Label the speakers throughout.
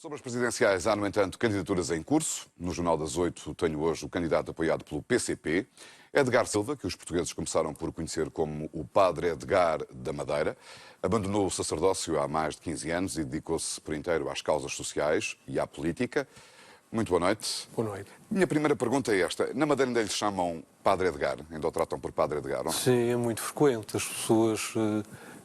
Speaker 1: Sobre as presidenciais, há, no entanto, candidaturas em curso. No Jornal das 8 tenho hoje o candidato apoiado pelo PCP, Edgar Silva, que os portugueses começaram por conhecer como o Padre Edgar da Madeira. Abandonou o sacerdócio há mais de 15 anos e dedicou-se por inteiro às causas sociais e à política. Muito boa noite.
Speaker 2: Boa noite.
Speaker 1: Minha primeira pergunta é esta. Na Madeira ainda lhe chamam Padre Edgar? Ainda o tratam por Padre Edgar? Ou não?
Speaker 2: Sim, é muito frequente. As pessoas,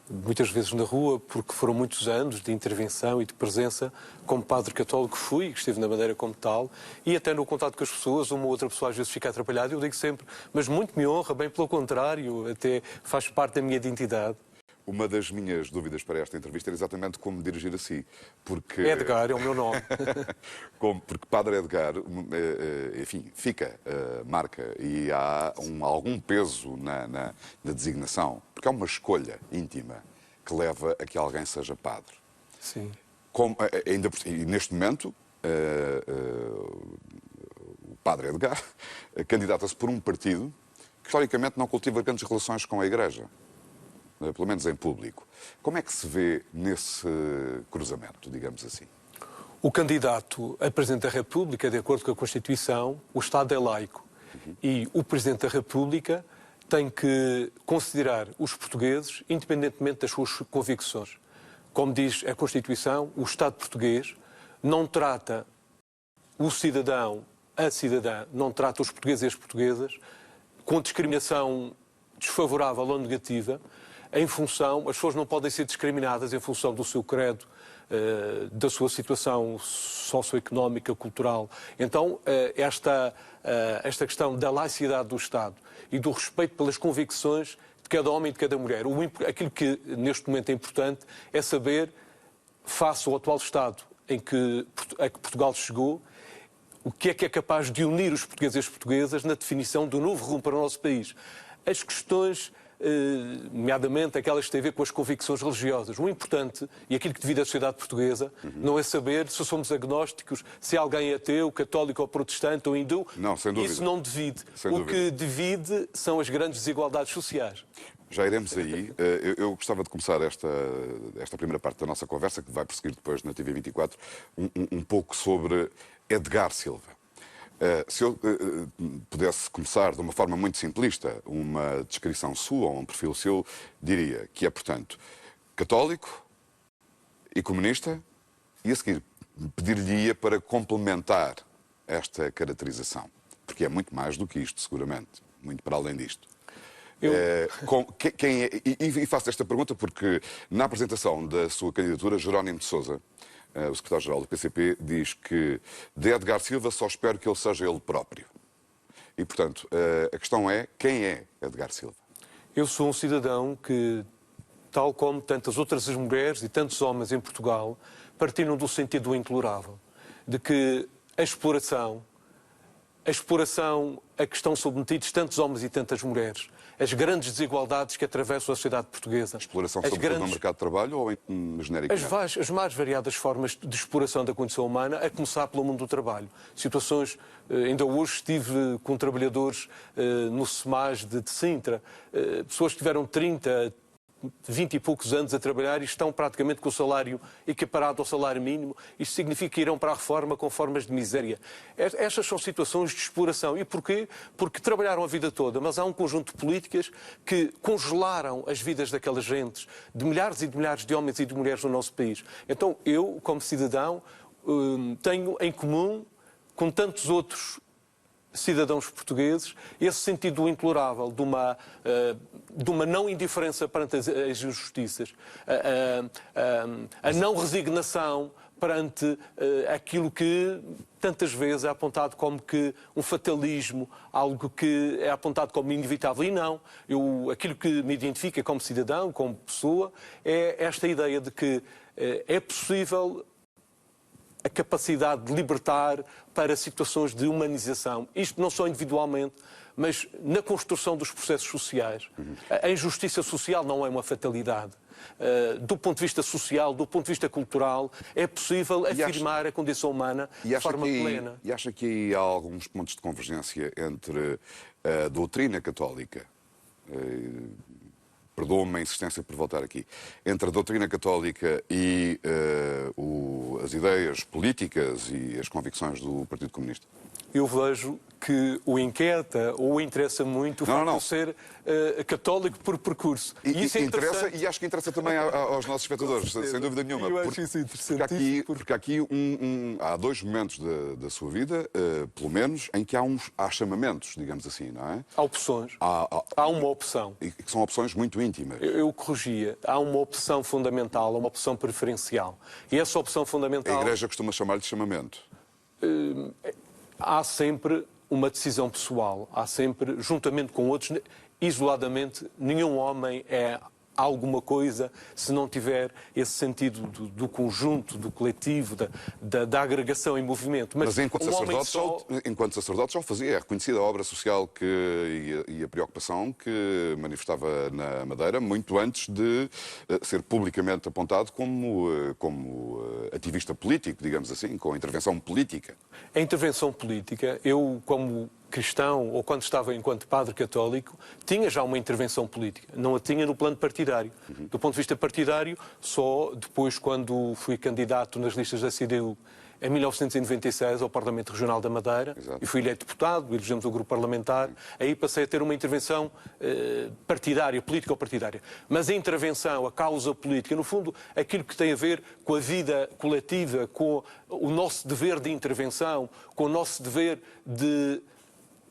Speaker 2: muitas vezes na rua, porque foram muitos anos de intervenção e de presença, como padre católico fui, que estive na Madeira como tal, e até no contato com as pessoas, uma ou outra pessoa às vezes fica atrapalhada, eu digo sempre, mas muito me honra, bem pelo contrário, até faz parte da minha identidade.
Speaker 1: Uma das minhas dúvidas para esta entrevista era exatamente como me dirigir a si, porque...
Speaker 2: Edgar é o meu nome.
Speaker 1: Porque Padre Edgar, enfim, fica, marca, e há algum peso na designação, porque é uma escolha íntima que leva a que alguém seja padre.
Speaker 2: Sim.
Speaker 1: E neste momento, o Padre Edgar candidata-se por um partido que historicamente não cultiva grandes relações com a Igreja. Pelo menos em público. Como é que se vê nesse cruzamento, digamos assim?
Speaker 2: O candidato a Presidente da República, de acordo com a Constituição, o Estado é laico. E o Presidente da República tem que considerar os portugueses, independentemente das suas convicções. Como diz a Constituição, o Estado português não trata o cidadão, a cidadã, não trata os portugueses e as portuguesas com discriminação desfavorável ou negativa. As pessoas não podem ser discriminadas em função do seu credo, da sua situação socioeconómica, cultural. Então, esta questão da laicidade do Estado e do respeito pelas convicções de cada homem e de cada mulher. Aquilo que neste momento é importante é saber, face ao atual Estado a que Portugal chegou, o que é capaz de unir os portugueses e as portuguesas na definição do novo rumo para o nosso país. As questões, nomeadamente aquelas que têm a ver com as convicções religiosas. O importante, e aquilo que divide a sociedade portuguesa, não é saber se somos agnósticos, se alguém é ateu, católico ou protestante ou hindu.
Speaker 1: Não, sem dúvida.
Speaker 2: Isso não divide.
Speaker 1: Sem dúvida.
Speaker 2: Que divide são as grandes desigualdades sociais.
Speaker 1: Já iremos aí. Eu gostava de começar esta primeira parte da nossa conversa, que vai prosseguir depois na TV24, um pouco sobre Edgar Silva. Se eu pudesse começar de uma forma muito simplista, uma descrição sua ou um perfil seu, diria que é, portanto, católico e comunista, e a seguir pedir-lhe-ia para complementar esta caracterização, porque é muito mais do que isto, seguramente, muito para além disto. E faço esta pergunta porque na apresentação da sua candidatura, Jerónimo de Sousa, o secretário-geral do PCP, diz que de Edgar Silva só espero que ele seja ele próprio. E, portanto, a questão é, quem é Edgar Silva?
Speaker 2: Eu sou um cidadão que, tal como tantas outras mulheres e tantos homens em Portugal, partiram do sentido do intolerável, de que a exploração a que estão submetidos tantos homens e tantas mulheres, as grandes desigualdades que atravessam a sociedade portuguesa.
Speaker 1: Exploração sobretudo no mercado de trabalho ou genericamente?
Speaker 2: As mais variadas formas de exploração da condição humana, a começar pelo mundo do trabalho. Situações, ainda hoje estive com trabalhadores no SEMAS de Sintra, pessoas que tiveram 30, 20 e poucos anos a trabalhar e estão praticamente com o salário equiparado ao salário mínimo. Isto significa que irão para a reforma com formas de miséria. Estas são situações de exploração. E porquê? Porque trabalharam a vida toda, mas há um conjunto de políticas que congelaram as vidas daquelas gentes, de milhares e de milhares de homens e de mulheres no nosso país. Então eu, como cidadão, tenho em comum com tantos outros cidadãos portugueses, esse sentido intolerável de uma não indiferença perante as injustiças, a não resignação perante aquilo que tantas vezes é apontado como que um fatalismo, algo que é apontado como inevitável. E não. Aquilo que me identifica como cidadão, como pessoa, é esta ideia de que é possível a capacidade de libertar para situações de humanização. Isto não só individualmente, mas na construção dos processos sociais. A injustiça social não é uma fatalidade. Do ponto de vista social, do ponto de vista cultural, é possível afirmar a condição humana de forma plena.
Speaker 1: E acha que aí há alguns pontos de convergência entre a doutrina católica, perdoa-me a insistência por voltar aqui, entre a doutrina católica e as ideias políticas e as convicções do Partido Comunista?
Speaker 2: Eu vejo que o inquieta ou o interessa muito o facto de ser católico por percurso.
Speaker 1: E isso interessa, e acho que interessa também aos nossos espectadores, sem dúvida nenhuma.
Speaker 2: Eu acho isso
Speaker 1: interessante. Porque aqui há dois momentos da sua vida, pelo menos, em que há chamamentos, digamos assim, não é?
Speaker 2: Há opções. Há uma opção.
Speaker 1: E que são opções muito íntimas.
Speaker 2: Eu corrigia. Há uma opção fundamental, uma opção preferencial. E essa opção fundamental...
Speaker 1: A Igreja costuma chamar-lhe de chamamento.
Speaker 2: Há sempre uma decisão pessoal, há sempre, juntamente com outros, isoladamente, nenhum homem é alguma coisa se não tiver esse sentido do conjunto, do coletivo, da agregação em movimento.
Speaker 1: Mas enquanto sacerdote já o fazia, é reconhecida a obra social e a preocupação que manifestava na Madeira, muito antes de ser publicamente apontado como ativista político, digamos assim, com intervenção política.
Speaker 2: A intervenção política, eu como cristão, ou quando estava enquanto padre católico, tinha já uma intervenção política. Não a tinha no plano partidário. Do ponto de vista partidário, só depois, quando fui candidato nas listas da CDU, em 1996, ao Parlamento Regional da Madeira,
Speaker 1: Exato.
Speaker 2: E fui eleito deputado, elegemos o grupo parlamentar, aí passei a ter uma intervenção partidária, político-partidária. Mas a intervenção, a causa política, no fundo, aquilo que tem a ver com a vida coletiva, com o nosso dever de intervenção, com o nosso dever de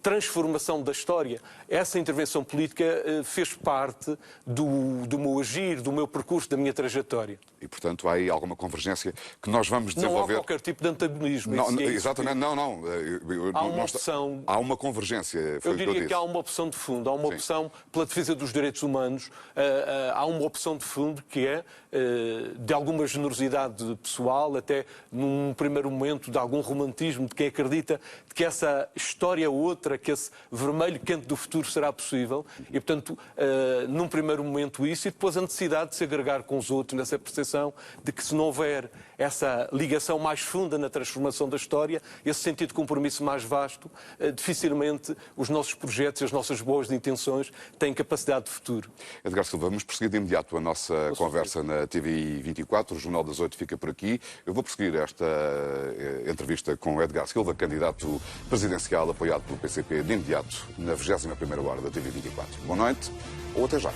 Speaker 2: transformação da história. Essa intervenção política fez parte do meu agir, do meu percurso, da minha trajetória.
Speaker 1: E, portanto, há aí alguma convergência que nós vamos desenvolver.
Speaker 2: Não há qualquer tipo de antagonismo.
Speaker 1: Exatamente, não.
Speaker 2: Há uma opção.
Speaker 1: Há uma convergência.
Speaker 2: Eu diria que há uma opção de fundo, há uma opção pela defesa dos direitos humanos, há uma opção de fundo que é de alguma generosidade pessoal, até num primeiro momento de algum romantismo de quem acredita de que essa história outra, que esse vermelho quente do futuro será possível e, portanto, num primeiro momento isso e depois a necessidade de se agregar com os outros nessa percepção de que se não houver essa ligação mais funda na transformação da história, esse sentido de compromisso mais vasto, dificilmente os nossos projetos e as nossas boas intenções têm capacidade de futuro.
Speaker 1: Edgar Silva, vamos prosseguir de imediato a nossa conversa na TV 24, o Jornal das 8 fica por aqui. Eu vou prosseguir esta entrevista com Edgar Silva, candidato presidencial apoiado pelo PCP, de imediato, na 21ª hora da TV 24. Boa noite ou até já.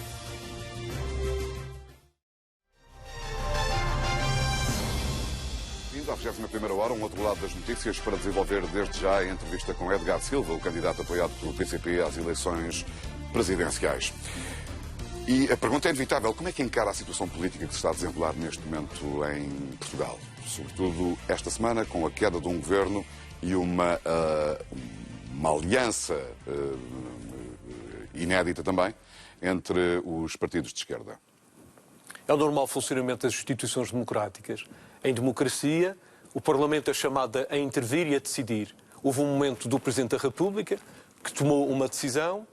Speaker 1: À 21ª hora, um outro lado das notícias para desenvolver desde já a entrevista com Edgar Silva, o candidato apoiado pelo PCP às eleições presidenciais. E a pergunta é inevitável: como é que encara a situação política que se está a desenrolar neste momento em Portugal? Sobretudo esta semana, com a queda de um governo e uma aliança inédita também entre os partidos de esquerda.
Speaker 2: É o normal funcionamento das instituições democráticas. Em democracia, o Parlamento é chamado a intervir e a decidir. Houve um momento do Presidente da República que tomou uma decisão,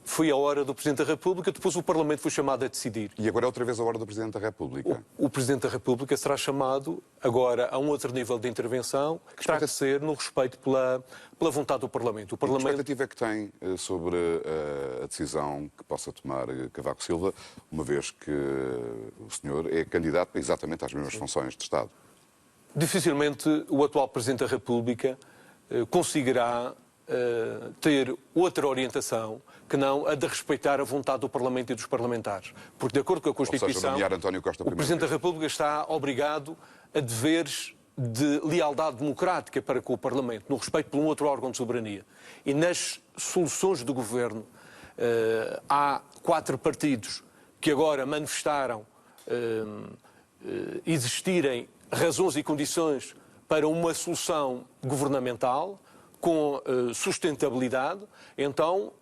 Speaker 2: foi a hora do Presidente da República, depois o Parlamento foi chamado a decidir.
Speaker 1: E agora é outra vez a hora do Presidente da República.
Speaker 2: O Presidente da República será chamado agora a um outro nível de intervenção, que terá que ser no respeito pela vontade do Parlamento.
Speaker 1: Que expectativa é que tem sobre a decisão que possa tomar Cavaco Silva, uma vez que o senhor é candidato exatamente às mesmas funções de Estado?
Speaker 2: Dificilmente o atual Presidente da República conseguirá ter outra orientação que não a de respeitar a vontade do Parlamento e dos parlamentares. Porque, de acordo com a Constituição, o Presidente da República está obrigado a deveres de lealdade democrática para com o Parlamento, no respeito por um outro órgão de soberania. E nas soluções do Governo há 4 partidos que agora manifestaram existirem razões e condições para uma solução governamental com sustentabilidade. Então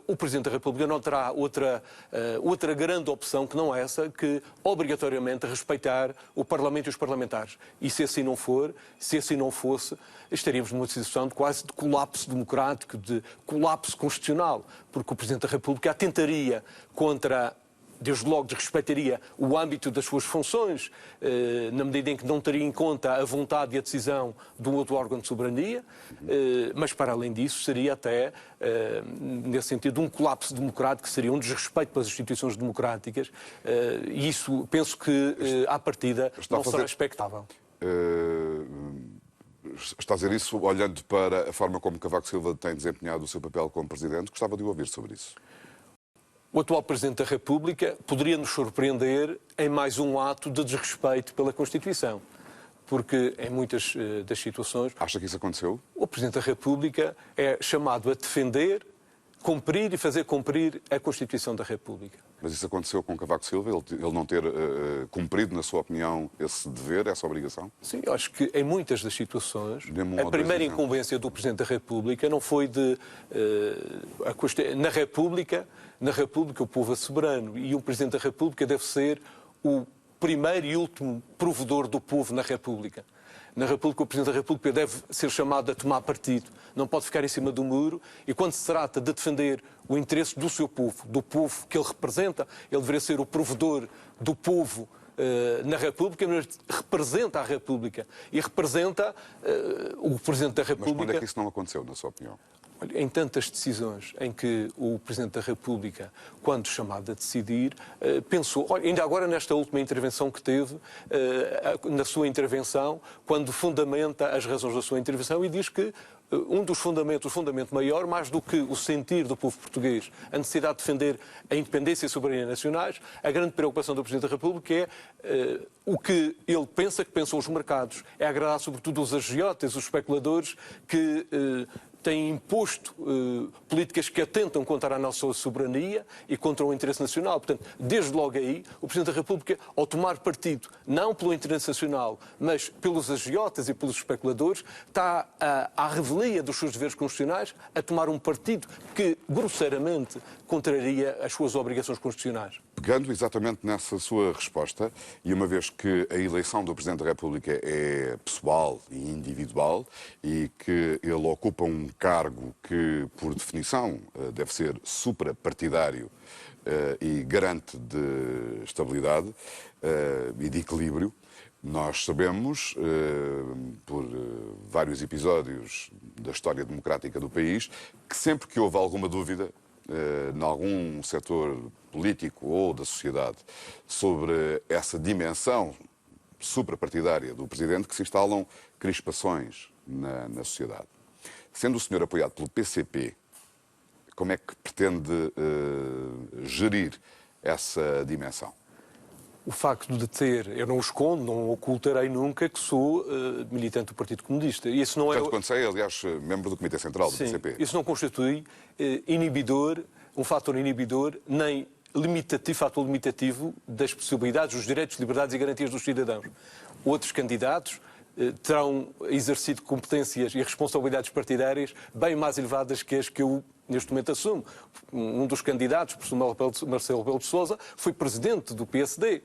Speaker 2: o Presidente da República não terá outra grande opção que não essa, que obrigatoriamente respeitar o Parlamento e os parlamentares. E se assim não for, se assim não fosse, estaríamos numa situação de quase de colapso democrático, de colapso constitucional, porque o Presidente da República atentaria contra desde logo desrespeitaria o âmbito das suas funções, na medida em que não teria em conta a vontade e a decisão de um outro órgão de soberania, mas para além disso seria até, nesse sentido, um colapso democrático, que seria um desrespeito pelas instituições democráticas, e isso penso que, à partida, não será expectável.
Speaker 1: Está a dizer isso olhando para a forma como Cavaco Silva tem desempenhado o seu papel como Presidente. Gostava de o ouvir sobre isso.
Speaker 2: O atual Presidente da República poderia nos surpreender em mais um ato de desrespeito pela Constituição, porque em muitas das situações...
Speaker 1: Acha que isso aconteceu?
Speaker 2: O Presidente da República é chamado a defender, cumprir e fazer cumprir a Constituição da República.
Speaker 1: Mas isso aconteceu com Cavaco Silva, ele não ter cumprido, na sua opinião, esse dever, essa obrigação?
Speaker 2: Sim, eu acho que em muitas das situações, a primeira incumbência do Presidente da República não foi de... Na República o povo é soberano, e o Presidente da República deve ser o primeiro e último provedor do povo na República. Na República, o Presidente da República deve ser chamado a tomar partido. Não pode ficar em cima do muro, e quando se trata de defender o interesse do seu povo, do povo que ele representa, ele deveria ser o provedor do povo na República, mas representa a República. E representa o Presidente da República...
Speaker 1: Mas quando é que isso não aconteceu, na sua opinião?
Speaker 2: Em tantas decisões em que o Presidente da República, quando chamado a decidir, pensou, ainda agora nesta última intervenção que teve, na sua intervenção, quando fundamenta as razões da sua intervenção e diz que um dos fundamentos, o fundamento maior, mais do que o sentir do povo português, a necessidade de defender a independência e a soberania nacionais, a grande preocupação do Presidente da República é o que ele pensa, que pensam os mercados. É agradar sobretudo os agiotas, os especuladores que... têm imposto políticas que atentam contra a nossa soberania e contra o interesse nacional. Portanto, desde logo aí, o Presidente da República, ao tomar partido, não pelo interesse nacional, mas pelos agiotas e pelos especuladores, está à revelia dos seus deveres constitucionais a tomar um partido que, grosseiramente, contraria as suas obrigações constitucionais.
Speaker 1: Pegando exatamente nessa sua resposta, e uma vez que a eleição do Presidente da República é pessoal e individual, e que ele ocupa um cargo que, por definição, deve ser suprapartidário e garante de estabilidade e de equilíbrio, nós sabemos, por vários episódios da história democrática do país, que sempre que houve alguma dúvida em algum setor político ou da sociedade sobre essa dimensão suprapartidária do Presidente, que se instalam crispações na sociedade. Sendo o senhor apoiado pelo PCP, como é que pretende gerir essa dimensão?
Speaker 2: O facto de ter, eu não o escondo, não ocultarei nunca que sou militante do Partido Comunista. E isso não
Speaker 1: Tanto quanto sei, aliás, membro do Comitê Central do PCP.
Speaker 2: Isso não constitui um fator inibidor, nem fator limitativo das possibilidades, dos direitos, liberdades e garantias dos cidadãos. Outros candidatos terão exercido competências e responsabilidades partidárias bem mais elevadas que as que eu neste momento assumo. Um dos candidatos, o professor Marcelo Rebelo de Sousa, foi presidente do PSD,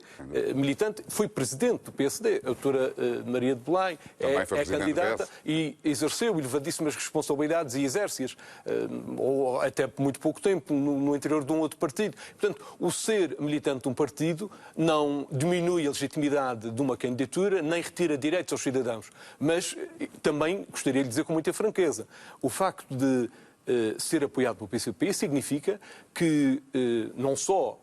Speaker 2: militante, foi presidente do PSD. A doutora Maria de Belém é candidata e exerceu elevadíssimas responsabilidades e exerce-as, ou até por muito pouco tempo, no interior de um outro partido. Portanto, o ser militante de um partido não diminui a legitimidade de uma candidatura, nem retira direitos aos cidadãos. Mas também gostaria de dizer com muita franqueza, o facto de ser apoiado pelo PCP significa que não só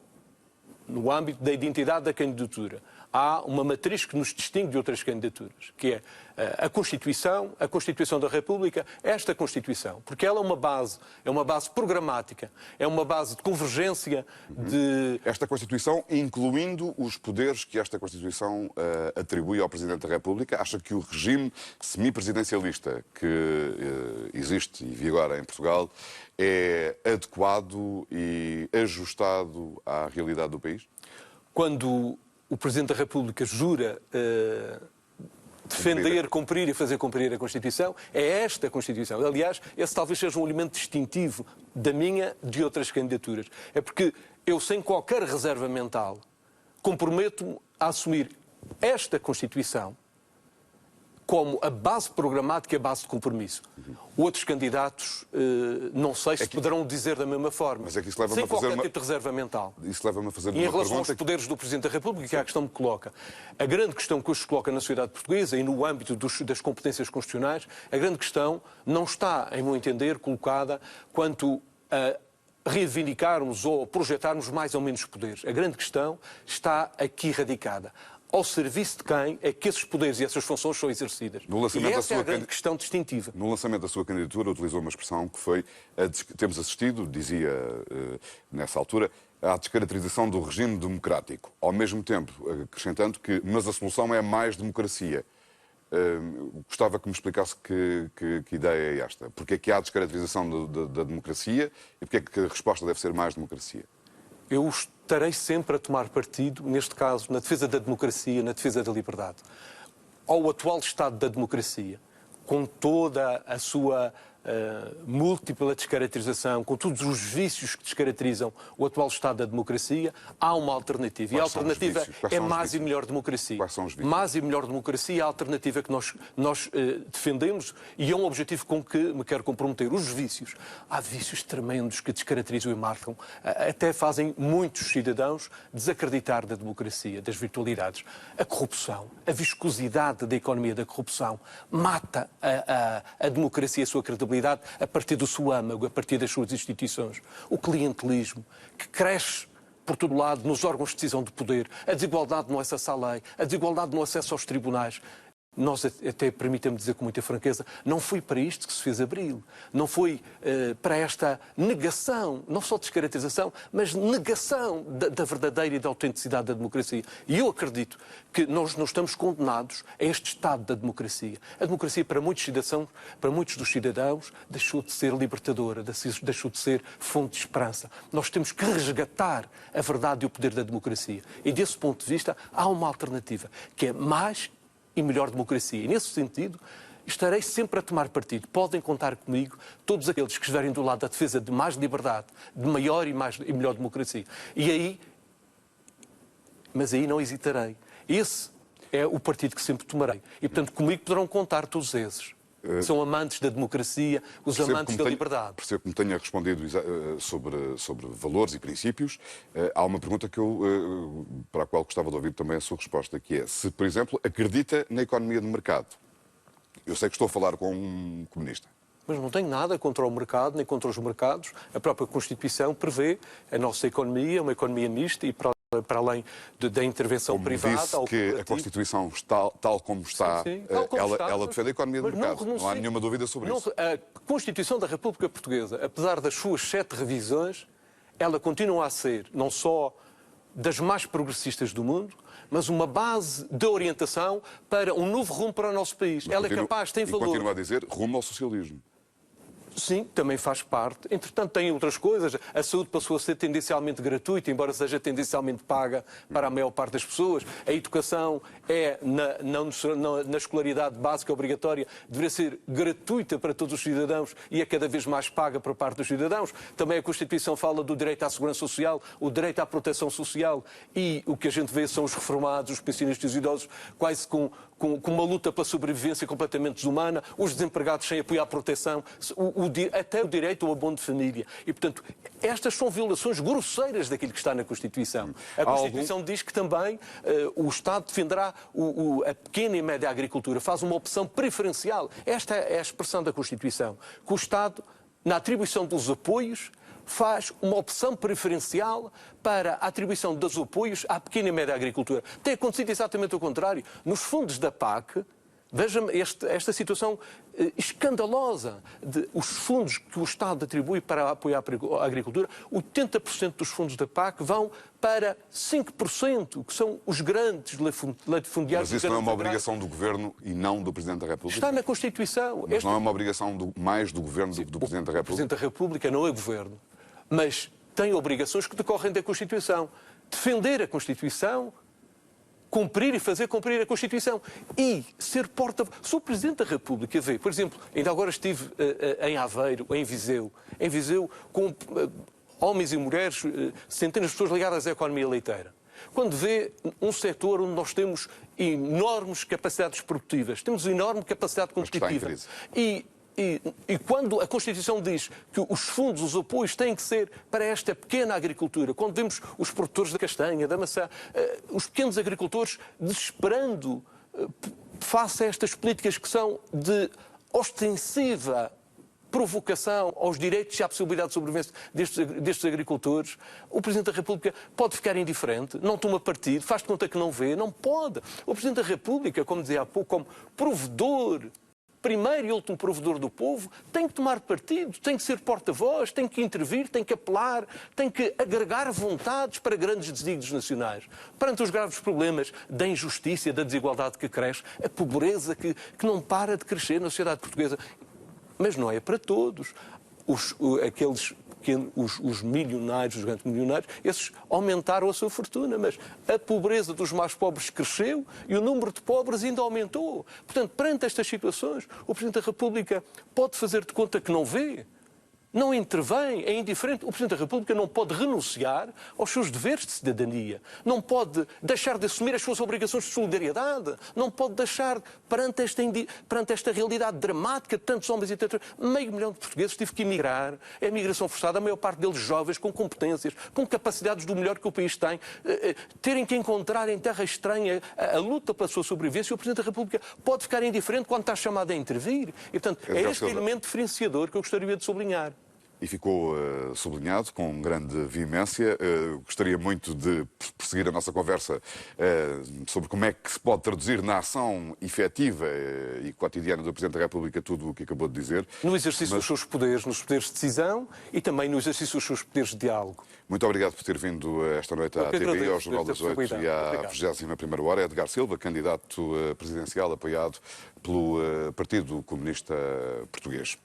Speaker 2: no âmbito da identidade da candidatura há uma matriz que nos distingue de outras candidaturas, que é a Constituição da República, esta Constituição, porque ela é uma base programática, é uma base de convergência de...
Speaker 1: Esta Constituição, incluindo os poderes que esta Constituição atribui ao Presidente da República, acha que o regime semipresidencialista que existe e vigora em Portugal é adequado e ajustado à realidade do país?
Speaker 2: Quando o Presidente da República jura defender, cumprir e fazer cumprir a Constituição, é esta Constituição. Aliás, esse talvez seja um elemento distintivo da minha de outras candidaturas. É porque eu, sem qualquer reserva mental, comprometo-me a assumir esta Constituição como a base programática e a base de compromisso. Outros candidatos, não sei se poderão dizer da mesma forma,
Speaker 1: Mas é que isso leva-me
Speaker 2: sem
Speaker 1: a fazer
Speaker 2: qualquer tipo de reserva mental.
Speaker 1: Isso leva-me a fazer
Speaker 2: E em
Speaker 1: uma
Speaker 2: relação aos
Speaker 1: pergunta.
Speaker 2: poderes do Presidente da República, que é a questão que me coloca. A grande questão que hoje se coloca na sociedade portuguesa e no âmbito das competências constitucionais, a grande questão não está, em meu entender, colocada quanto a reivindicarmos ou projetarmos mais ou menos poderes. A grande questão está aqui radicada. Ao serviço de quem é que esses poderes e essas funções são exercidas. E essa é a grande questão distintiva.
Speaker 1: No lançamento da sua candidatura, utilizou uma expressão que foi temos assistido, dizia nessa altura, à descaracterização do regime democrático. Ao mesmo tempo, acrescentando que, mas a solução é mais democracia. Gostava que me explicasse que ideia é esta. Porque é que há a descaracterização da democracia e porque é que a resposta deve ser mais democracia?
Speaker 2: Eu estarei sempre a tomar partido, neste caso, na defesa da democracia, na defesa da liberdade. Ao atual estado da democracia, com toda a sua múltipla descaracterização, com todos os vícios que descaracterizam o atual estado da democracia, há uma alternativa. E a alternativa é mais e melhor democracia.
Speaker 1: Quais são os vícios?
Speaker 2: Mais e melhor democracia é a alternativa que nós defendemos e é um objetivo com que me quero comprometer. Os vícios. Há vícios tremendos que descaracterizam e marcam. Até fazem muitos cidadãos desacreditar da democracia, das virtualidades. A corrupção, a viscosidade da economia da corrupção mata a democracia, a sua credibilidade, a partir do seu âmago, a partir das suas instituições. O clientelismo, que cresce por todo lado nos órgãos de decisão de poder, a desigualdade no acesso à lei, a desigualdade no acesso aos tribunais. Nós, até permita-me dizer com muita franqueza, não foi para isto que se fez Abril. Não foi para esta negação, não só descaracterização, mas negação da verdadeira e da autenticidade da democracia. E eu acredito que nós não estamos condenados a este estado da democracia. A democracia, para muitos dos cidadãos, deixou de ser libertadora, deixou de ser fonte de esperança. Nós temos que resgatar a verdade e o poder da democracia. E, desse ponto de vista, há uma alternativa, que é mais e melhor democracia. E, nesse sentido, estarei sempre a tomar partido. Podem contar comigo todos aqueles que estiverem do lado da defesa de mais liberdade, de maior e melhor democracia. Mas aí não hesitarei. Esse é o partido que sempre tomarei. E, portanto, comigo poderão contar todos esses. São amantes da democracia, os amantes da liberdade.
Speaker 1: Percebo que me tenha respondido sobre valores e princípios. Há uma pergunta para a qual gostava de ouvir também a sua resposta, que é se, por exemplo, acredita na economia de mercado. Eu sei que estou a falar com um comunista.
Speaker 2: Mas não tenho nada contra o mercado, nem contra os mercados. A própria Constituição prevê a nossa economia, uma economia mista e para além da intervenção privada.
Speaker 1: Disse que a Constituição, tal como está, ela defende a economia de mercado. Não há nenhuma dúvida sobre isso.
Speaker 2: A Constituição da República Portuguesa, apesar das suas 7 revisões, ela continua a ser não só das mais progressistas do mundo, mas uma base de orientação para um novo rumo para o nosso país. Ela é capaz, tem valor.
Speaker 1: Continua a dizer rumo ao socialismo.
Speaker 2: Sim, também faz parte. Entretanto, tem outras coisas. A saúde passou a ser tendencialmente gratuita, embora seja tendencialmente paga para a maior parte das pessoas. A educação é, na escolaridade básica obrigatória, deveria ser gratuita para todos os cidadãos e é cada vez mais paga por parte dos cidadãos. Também a Constituição fala do direito à segurança social, o direito à proteção social e o que a gente vê são os reformados, os pensionistas e os idosos, quase com uma luta pela sobrevivência completamente desumana, os desempregados sem apoio à proteção, até o direito ao abono de família. E, portanto, estas são violações grosseiras daquilo que está na Constituição. A Constituição diz que também o Estado defenderá a pequena e média agricultura, faz uma opção preferencial. Esta é a expressão da Constituição. Que o Estado, na atribuição dos apoios, faz uma opção preferencial para a atribuição dos apoios à pequena e média agricultura. Tem acontecido exatamente o contrário. Nos fundos da PAC, veja-me esta situação escandalosa de os fundos que o Estado atribui para apoiar a agricultura, 80% dos fundos da PAC vão para 5%, que são os grandes latifundiários.
Speaker 1: Mas isso não é uma obrigação do Governo e não do Presidente da República?
Speaker 2: Está na Constituição.
Speaker 1: Mas não é uma obrigação mais do Governo do que do Presidente da República?
Speaker 2: O Presidente da República não é Governo, mas tem obrigações que decorrem da Constituição. Defender a Constituição, cumprir e fazer cumprir a Constituição e ser porta-voz. Se o Presidente da República vê, por exemplo, ainda agora estive em Aveiro, em Viseu com homens e mulheres, centenas de pessoas ligadas à economia leiteira. quando vê um setor onde nós temos enormes capacidades produtivas, temos enorme capacidade competitiva, e quando a Constituição diz que os fundos, os apoios têm que ser para esta pequena agricultura, quando vemos os produtores da castanha, da maçã, os pequenos agricultores desesperando face a estas políticas que são de ostensiva provocação aos direitos e à possibilidade de sobrevivência destes agricultores, o Presidente da República pode ficar indiferente, não toma partido, faz de conta que não vê, não pode. O Presidente da República, como dizia há pouco, como provedor, primeiro e último provedor do povo, tem que tomar partido, tem que ser porta-voz, tem que intervir, tem que apelar, tem que agregar vontades para grandes desígnios nacionais. Perante os graves problemas da injustiça, da desigualdade que cresce, a pobreza que não para de crescer na sociedade portuguesa. Mas não é para todos. Os milionários, os grandes milionários, esses aumentaram a sua fortuna, mas a pobreza dos mais pobres cresceu e o número de pobres ainda aumentou. Portanto, perante estas situações, o Presidente da República pode fazer de conta que não vê, não intervém, é indiferente. O Presidente da República não pode renunciar aos seus deveres de cidadania, não pode deixar de assumir as suas obrigações de solidariedade, não pode deixar, perante esta realidade dramática de tantos homens e tantos... 500 mil de portugueses tive que emigrar, é a migração forçada, a maior parte deles jovens, com competências, com capacidades do melhor que o país tem, terem que encontrar em terra estranha a luta pela sua sobrevivência. O Presidente da República pode ficar indiferente quando está chamado a intervir. E, portanto, é este elemento diferenciador que eu gostaria de sublinhar.
Speaker 1: E ficou sublinhado com grande veemência. Gostaria muito de prosseguir a nossa conversa sobre como é que se pode traduzir na ação efetiva e cotidiana do Presidente da República tudo o que acabou de dizer.
Speaker 2: No exercício dos seus poderes, nos poderes de decisão e também no exercício dos seus poderes de diálogo.
Speaker 1: Muito obrigado por ter vindo esta noite à TV, ao Jornal das 8 e à 21ª hora. Edgar Silva, candidato presidencial apoiado pelo Partido Comunista Português.